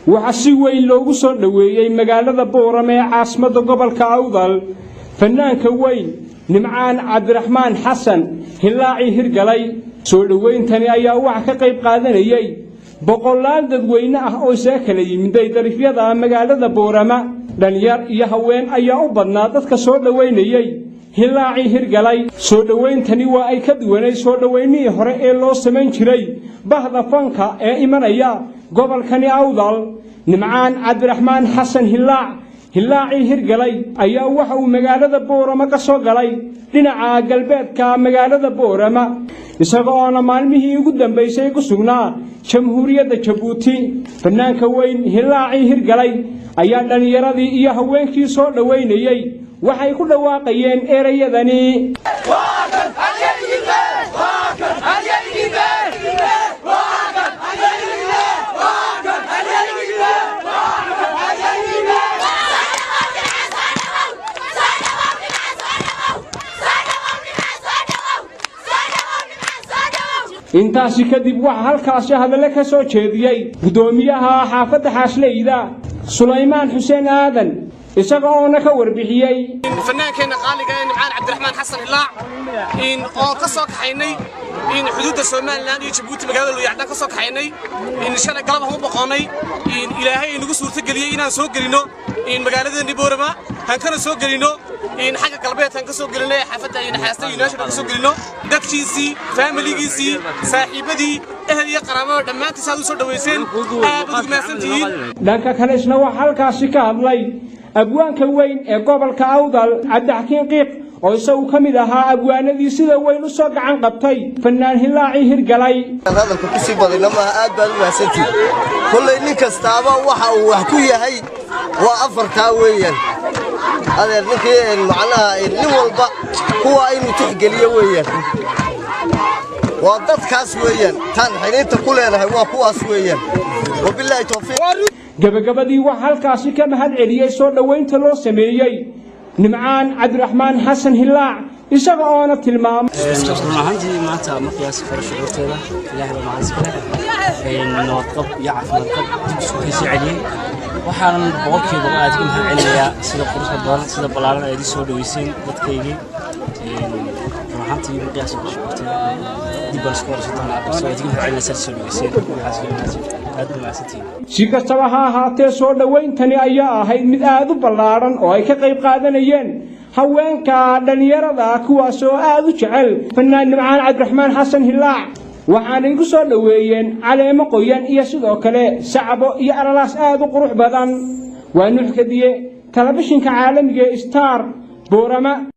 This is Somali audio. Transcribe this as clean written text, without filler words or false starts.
waxa si weyn loogu soo dhaweeyay magaalada Boorame ee caasimadda gobolka Awdal fanaanka weyn Nimcaan Cabdiraxmaan Xasan Hilaaci Hirgalay soo dhaweyntani ayaa wax ka qayb qaadanayay boqolaal dadweyne ah oo kala yimid darifyada magaalada Boorame dhalinyar iyo haween ayaa u badnaa dadka soo dhaweynayay Hilaaci Hirgalay soo dhaweyntani waa ay ka duwanay soo dhaweynihii hore ee loo sameyn jiray bahda fanka ee imanaya gobolkani Awdal Nimcaan Cabdiraxmaan Xasan Hilaaci Hirgalay ayaa waxa uu magaalada Boorame ka soo galay dhinaca galbeedka magaalada Boorame isagoo maalmihii ugu dambeysay ku sugnaa Jamhuuriyadda Jabuuti fanaanka weyn Hilaaci Hirgalay ayaa dhalinyaradii iyo haweenkii soo dhaweynayay waxay ku dhawaaqayeen erayadani intaasi kadib waxa halkaas hadal ka soo jeediyay gudoomiyaha xaafadda Xaasleyda Suleymaan Xuseen Aadan isagoo ka warbixiyay fanaankeena qaaliga ee Nimcaan Cabdiraxmaan Xasan Hilaac oo ka soo kaxaynay xuduudda Soomaaliland iyo Jabuuti magaalada Luuyaxdan ka soo kaxaynay shalay galab aan u boqonay Ilaahay nagu suurta galiyay inaan soo galino magaalada Boorame han kana soo galino xagga galbeedkan ka soo galinay xaafadda Xaasta United ka soo galino dadkiisii familigiisii saaxiibadii ehel iyo qaraabo dhamaantii saad u soo dhaweyseen aad ugu mahadsantihiin dhanka kale isna waxa halkaas ka hadlay abwaanka weyn ee gobolka Awdal Cabdixakiin Qiiq oo isagu kamid ahaa abwaanadii sida weyn u soo gacan qabtay fanaan Hilaaci Hirgalay hadalku ku sii badina ma aad baan u mahadsantihiin kullay nin kastaaba waxa uu wax ku yahay waa afarta weeyaan adeer ninkii macnaha nin walba kuwa inuu tixgeliyo weeyaan waa dadkaas weeyaan tan xiriirta ku leedahay waa kuwaas weeyaan wabillahi tawfiiq gabagabadii waxa halkaas ka mahad celiyay soo dhaweynta loo sameeyay Nimcaan Cabdiraxmaan Xasan Hilaac isagoo tilmaamay runtii maanta ma qiyaas karo shucuurteeda Ilaahay baa macaan nabadqab iyo caafimaad qab dib soo celiyay waxaan boqolkiiba aad u mahad celinayaa sida quruxda badan sida balaaran ay soo dhaweyseen dadkaygii runtii ma qiyaas karo shucuurteeda dib bal soo soo dhaweyseen si kastaba ha ahaatee soo dhaweyntani ayaa ahayd mid aad u ballaaran oo ay ka qayb qaadanayeen haweenka dhalinyarada kuwaas oo aad u jecel fanaan Nimcaan Cabdiraxmaan Xasan Hilaac waxaanay ku soo dhaweeyeen caleemo qoyan iyo sidoo kale sacabo iyo aralaas aad u qurux badan waa nuuxkadiye telefishinka caalamiga Star Boorame